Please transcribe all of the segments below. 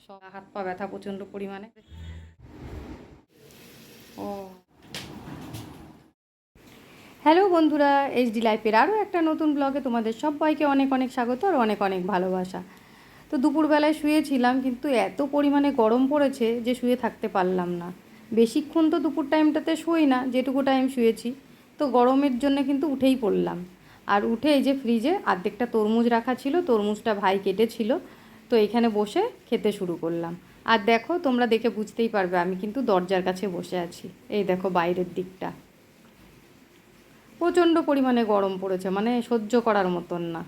সব হাত পা ব্যথা প্রচণ্ড পরিমাণে। ও হ্যালো বন্ধুরা, এইচডি লাইফের আরও একটা নতুন ব্লগে তোমাদের সবাইকে অনেক অনেক স্বাগত আর অনেক অনেক ভালোবাসা। তো দুপুরবেলায় শুয়েছিলাম, কিন্তু এত পরিমাণে গরম পড়েছে যে শুয়ে থাকতে পারলাম না। বেশিক্ষণ তো দুপুর টাইমটাতে শুই না, যেটুকু টাইম শুয়েছি। তো গরমের জন্য কিন্তু উঠেই পড়লাম। আর উঠে এই যে ফ্রিজে অর্ধেকটা তরমুজ রাখা ছিল, তরমুজটা ভাই কেটেছিল, তো এখানে বসে খেতে শুরু করলাম। আর দেখো, তোমরা দেখে বুঝতেই পারবে আমি কিন্তু দরজার কাছে বসে আছি। এই দেখো বাইরের দিকটা প্রচণ্ড পরিমাণে গরম পড়েছে, মানে সহ্য করার মতন না।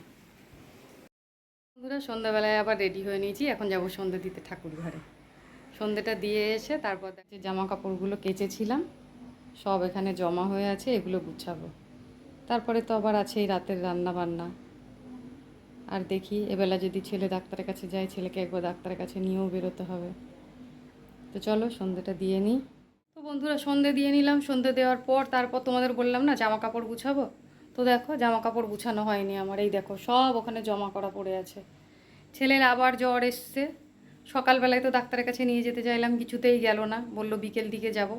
বন্ধুরা, সন্ধ্যাবেলায় আবার রেডি হয়ে নিয়েছি, এখন যাব সন্ধ্যে দিতে ঠাকুর ঘরে। সন্ধ্যেটা দিয়ে এসে তারপর দেখছি জামা কাপড়গুলো কেচেছিলাম সব এখানে জমা হয়ে আছে, এগুলো গুছাবো। তারপরে তো আবার আছে এই রাতের রান্না বান্না। আর দেখি এবেলা যদি ছেলে ডাক্তারের কাছে যায়, ছেলেকে একবার ডাক্তারের কাছে নিয়েও বেরোতে হবে। তো চলো সন্ধ্যেটা দিয়ে নিই। তো বন্ধুরা, সন্ধ্যে দিয়ে নিলাম। সন্ধ্যে দেওয়ার পর তারপর তোমাদের বললাম না জামা কাপড় গুছাবো। তো দেখো জামা কাপড় গুছানো হয়নি আমার। এই দেখো সব ওখানে জমা করা পড়ে আছে। ছেলের আবার জ্বর এসছে। সকালবেলায় তো ডাক্তারের কাছে নিয়ে যেতে চাইলাম, কিছুতেই গেল না, বলল বিকেল দিকে যাব।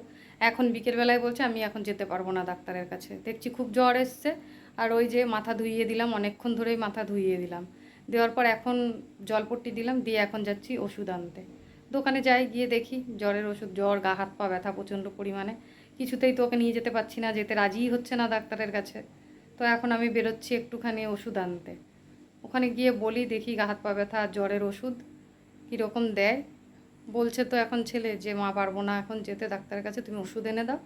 এখন বিকেলবেলায় বলছে আমি এখন যেতে পারবো না ডাক্তারের কাছে, দেখছি খুব জ্বর এসছে। আর ওই যে মাথা ধুইয়ে দিলাম, অনেকক্ষণ ধরেই মাথা ধুইয়ে দিলাম। দেওয়ার পর এখন জলপট্টি দিলাম, দিয়ে এখন যাচ্ছি ওষুধ আনতে। দোকানে যাই, গিয়ে দেখি জ্বরের ওষুধ, জ্বর, গা হাত পা ব্যথা প্রচণ্ড পরিমাণে। কিছুতেই তো ওকে নিয়ে যেতে পারছি না, যেতে রাজিই হচ্ছে না ডাক্তারের কাছে। তো এখন আমি বেরোচ্ছি একটুখানি ওষুধ আনতে। ওখানে গিয়ে বলি দেখি গা হাত পা ব্যথা আর জ্বরের ওষুধ কীরকম দেয়। বলছে তো এখন ছেলে যে মা পারবো না এখন যেতে ডাক্তারের কাছে, তুমি ওষুধ এনে দাও,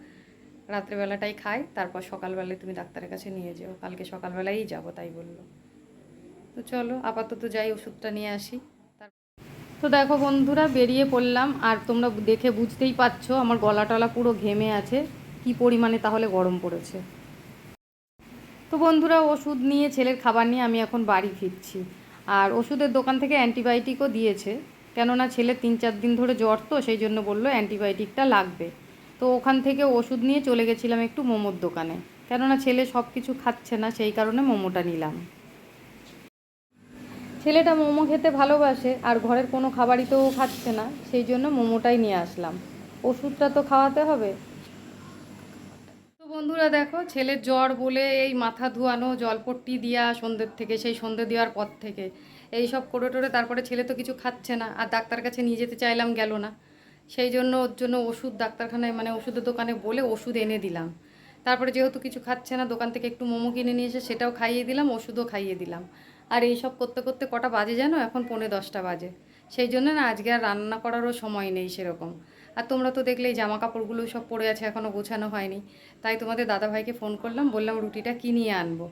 রাত্রেবেলাটাই খাই, তারপর সকালবেলায় তুমি ডাক্তারের কাছে নিয়ে যেও, কালকে সকালবেলাই যাবো তাই বললো। তো চলো আপাতত যাই ওষুধটা নিয়ে আসি। তো দেখো বন্ধুরা, বেরিয়ে পড়লাম। আর তোমরা দেখে বুঝতেই পারছো আমার গলা টলা পুরো ঘেমে আছে, কি পরিমাণে তাহলে গরম পড়েছে। তো বন্ধুরা, ওষুধ নিয়ে ছেলের খাবার নিয়ে আমি এখন বাড়ি ফিরছি। আর ওষুধের দোকান থেকে অ্যান্টিবায়োটিকও দিয়েছে, কেননা ছেলের 3-4 দিন ধরে জ্বর, তো সেই জন্য বললো অ্যান্টিবায়োটিকটা লাগবে। তো ওখান থেকে ওষুধ নিয়ে চলে গেছিলাম একটু মোমোর দোকানে, কেননা ছেলে সব কিছু খাচ্ছে না, সেই কারণে মোমোটা নিলাম। ছেলেটা মোমো খেতে ভালোবাসে, আর ঘরের কোনো খাবারই তো খাচ্ছে না, সেই জন্য মোমোটাই নিয়ে আসলাম। ওষুধটা তো খাওয়াতে হবে। তো বন্ধুরা দেখো, ছেলের জ্বর বলে এই মাথা ধোয়ানো, জলপট্টি দেওয়া সন্ধ্যের থেকে, সেই সন্ধ্যে দেওয়ার পর থেকে এই সব করে টোরে তারপরে ছেলে তো কিছু খাচ্ছে না, আর ডাক্তার কাছে নিয়ে যেতে চাইলাম, গেল না। সেই জন্য ওর জন্য ওষুধ ডাক্তারখানায় মানে ওষুধের দোকানে বলে ওষুধ এনে দিলাম। তারপরে যেহেতু কিছু খাচ্ছে না, দোকান থেকে একটু মোমো কিনে নিয়ে এসে সেটাও খাইয়ে দিলাম, ওষুধও খাইয়ে দিলাম। আর এই সব করতে করতে কটা বাজে জানো, এখন 9:45 বাজে। সেই জন্য না আজকে আর রান্না করারও সময় নেই সেরকম। আর তোমরা তো দেখলেই জামা কাপড়গুলো সব পড়ে আছে, এখনও গোছানো হয়নি। তাই তোমাদের দাদাভাইকে ফোন করলাম, বললাম রুটিটা কিনিয়ে আনবো।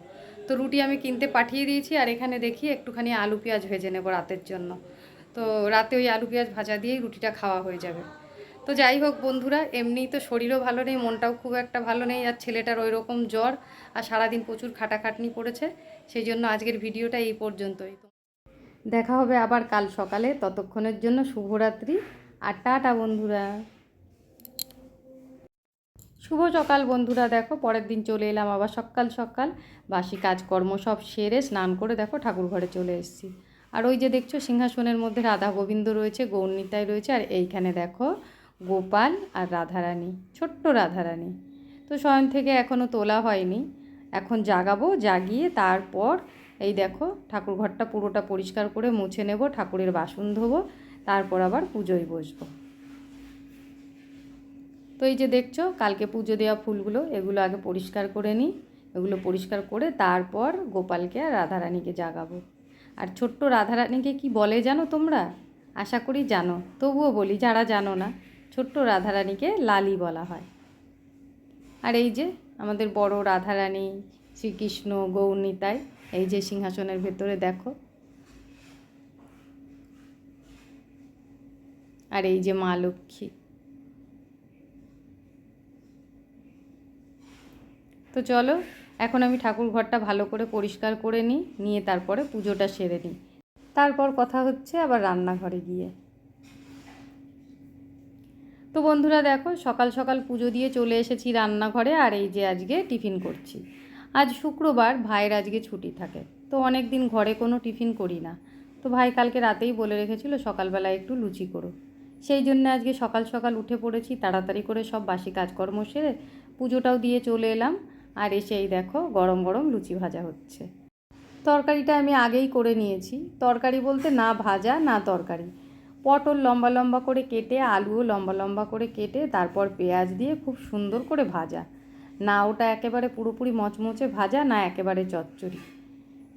তো রুটি আমি কিনতে পাঠিয়ে দিয়েছি, আর এখানে দেখি একটুখানি আলু পেঁয়াজ ভেজে নেবো রাতের জন্য। তো রাতে ওই আলু পেঁয়াজ ভাজা দিয়েই রুটিটা খাওয়া হয়ে যাবে। তো যাই হোক বন্ধুরা, এমনিই তো শরীরও ভালো নেই, মনটাও খুব একটা ভালো নেই, আর ছেলেটার ওই রকম জ্বর, আর সারাদিন প্রচুর খাটাখাটনি পড়েছে। সেই জন্য আজকের ভিডিওটা এই পর্যন্তই। দেখা হবে আবার কাল সকালে, ততক্ষণের জন্য শুভরাত্রি আর টাটা বন্ধুরা। শুভ সকাল বন্ধুরা, দেখো পরের দিন চলে এলাম আবার সকাল সকাল। বাসি কাজকর্ম সব সেরে স্নান করে দেখো ঠাকুর ঘরে চলে এসেছি। আর ওই যে দেখছো সিংহাসনের মধ্যে রাধা গোবিন্দ রয়েছে, গৌরনিতাই রয়েছে, আর এইখানে দেখো গোপাল আর রাধারানী, ছোট্ট রাধারানী। তো শয়ন থেকে এখনও তোলা হয়নি, এখন জাগাবো, জাগিয়ে তারপর এই দেখো ঠাকুর ঘরটা পুরোটা পরিষ্কার করে মুছে নেব, ঠাকুরের বাসন ধোবো, তারপর আবার পুজোয় বসবো। তো এই যে দেখছো কালকে পুজো দেওয়া ফুলগুলো, এগুলো আগে পরিষ্কার করে নিই। এগুলো পরিষ্কার করে তারপর গোপালকে আর রাধারানীকে জাগাবো। আর ছোট্ট রাধারানীকে কি বলে জানো তোমরা? আশা করি জানো, তবুও বলি যারা জানো না, ছোট্ট রাধারানীকে লালি বলা হয়। আর এই যে আমাদের বড় রাধারানী, শ্রীকৃষ্ণ, গৌরনিতাই এই যে সিংহাসনের ভেতরে দেখো। আর এই যে মা লক্ষ্মী। তো চলো এখন আমি ঠাকুর ঘরটা ভালো করে পরিষ্কার করে নিয়ে তারপরে পুজোটা সেরে নিই। তারপর কথা হচ্ছে আবার রান্নাঘরে গিয়ে। তো বন্ধুরা দেখো, সকাল সকাল পুজো দিয়ে চলে এসেছি রান্নাঘরে। আর এই যে আজকে টিফিন করছি। আজ শুক্রবার, ভাইয়ের আজকে ছুটি থাকে, তো অনেক দিন ঘরে কোনো টিফিন করি না। তো ভাই কালকে রাতেই বলে রেখেছিল সকালবেলা একটু লুচি করো, সেই জন্য আজকে সকাল সকাল উঠে পড়েছি, তাড়াতাড়ি করে সব বাসি কাজকর্ম সেরে পুজোটাও দিয়ে চলে এলাম। আর এসেই দেখো গরম গরম লুচি ভাজা হচ্ছে। তরকারিটা আমি আগেই করে নিয়েছি, তরকারি বলতে না ভাজা না তরকারি। পটল লম্বা লম্বা করে কেটে, আলুও লম্বা লম্বা করে কেটে, তারপর পেঁয়াজ দিয়ে খুব সুন্দর করে ভাজা। না ওটা একেবারে পুরোপুরি মচমচে ভাজা, না একেবারে চচ্চড়ি।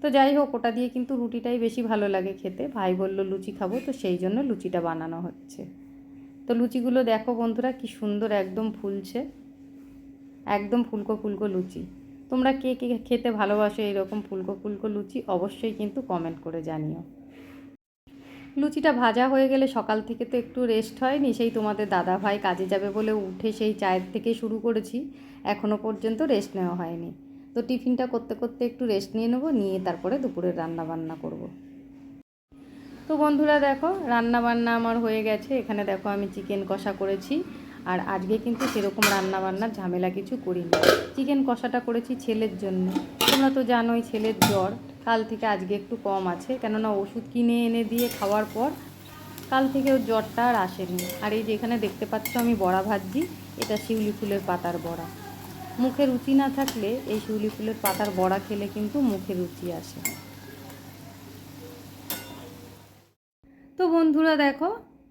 তো যাই হোক, ওটা দিয়ে কিন্তু রুটিটাই বেশি ভালো লাগে খেতে। ভাই বলল লুচি খাবো, তো সেই জন্য লুচিটা বানানো হচ্ছে। তো লুচিগুলো দেখো বন্ধুরা কি সুন্দর একদম ফুলছে, একদম ফুলকো ফুলকো লুচি। তোমরা কে কে খেতে ভালোবাসো এরকম ফুলকো ফুলকো লুচি, অবশ্যই কিন্তু কমেন্ট করে জানিও। লুচিটা ভাজা হয়ে গেলে সকাল থেকে তো একটু রেস্ট হয়নি, সেই তোমাদের দাদা ভাই কাজে যাবে বলে উঠে সেই চায়ের থেকে শুরু করেছি, এখনও পর্যন্ত রেস্ট নেওয়া হয়নি। তো টিফিনটা করতে করতে একটু রেস্ট নিয়ে নেবো, নিয়ে তারপরে দুপুরের রান্না বান্না করব। তো বন্ধুরা দেখো রান্না বান্না আমার হয়ে গেছে। এখানে দেখো আমি চিকেন কষা করেছি, আর আজকে কিন্তু সেরকম রান্না বান্নার ঝামেলা কিছু করিনি। চিকেন কষাটা করেছি ছেলের জন্য, তোমরা তো জানোই ছেলের জ্বর, কাল থেকে আজকে একটু কম আছে, কেননা ওষুধ কিনে এনে দিয়ে খাওয়ার পর কাল থেকে ওর জ্বরটা আর আসেনি। আর এই যেখানে দেখতে পাচ্ছ আমি বড়া ভাজছি, এটা শিউলি ফুলের পাতার বড়া। মুখে রুচি না থাকলে এই শিউলি ফুলের পাতার বড়া খেলে কিন্তু মুখে রুচি আসে। তো বন্ধুরা দেখো,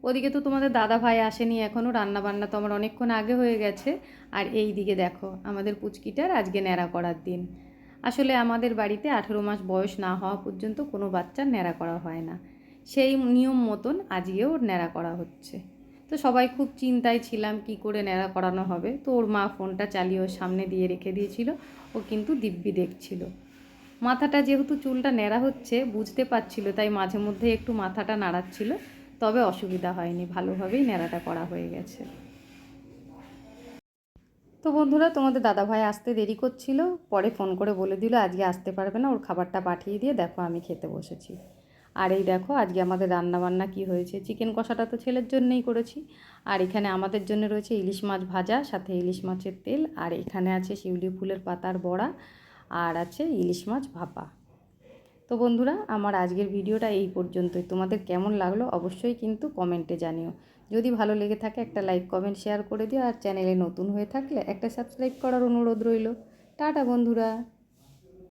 ওদিকে তো তোমাদের দাদা ভাই আসেনি এখনও, রান্নাবান্না তো আমার অনেকক্ষণ আগে হয়ে গেছে। আর এই দিকে দেখো আমাদের পুচকিটার আজকে ন্যাড়া করার দিন। আসলে আমাদের বাড়িতে 18 মাস বয়স না হওয়া পর্যন্ত কোনো বাচ্চার ন্যাড়া করা হয় না, সেই নিয়ম মতন আজকেও ওর ন্যাড়া করা হচ্ছে। তো সবাই খুব চিন্তায় ছিলাম কি করে ন্যাড়া করানো হবে। তো ওর মা ফোনটা চালিয়ে ওর সামনে দিয়ে রেখে দিয়েছিল, ও কিন্তু দিব্যি দেখছিল। মাথাটা যেহেতু চুলটা ন্যাড়া হচ্ছে বুঝতে পারছিল, তাই মাঝে মধ্যে একটু মাথাটা নাড়াচ্ছিল, তবে অসুবিধা হয়নি, ভালোভাবেই ন্যাড়াটা করা হয়ে গেছে। তো বন্ধুরা তোমাদের দাদাভাই আসতে দেরি করছিল, পরে ফোন করে বলে দিল আজকে আসতে পারবে না, ওর খাবারটা পাঠিয়ে দিয়ে দেখো আমি খেতে বসেছি। আর এই দেখো আজকে আমাদের রান্নাবান্না কি হয়েছে, চিকেন কষাটা তো ছেলের জন্যই করেছি, আর এখানে আমাদের জন্য রয়েছে ইলিশ মাছ ভাজা, সাথে ইলিশ মাছের তেল, আর এখানে আছে শিউলি ফুলের পাতার বড়া, আর আছে ইলিশ মাছ ভাপা। তো বন্ধুরা আমার আজকের ভিডিওটা এই পর্যন্তই, তোমাদের কেমন লাগলো অবশ্যই কিন্তু কমেন্টে জানিও। যদি ভালো লেগে থাকে একটা লাইক কমেন্ট শেয়ার করে দিও, আর চ্যানেলে নতুন হয়ে থাকলে একটা সাবস্ক্রাইব করার অনুরোধ রইল। টাটা বন্ধুরা।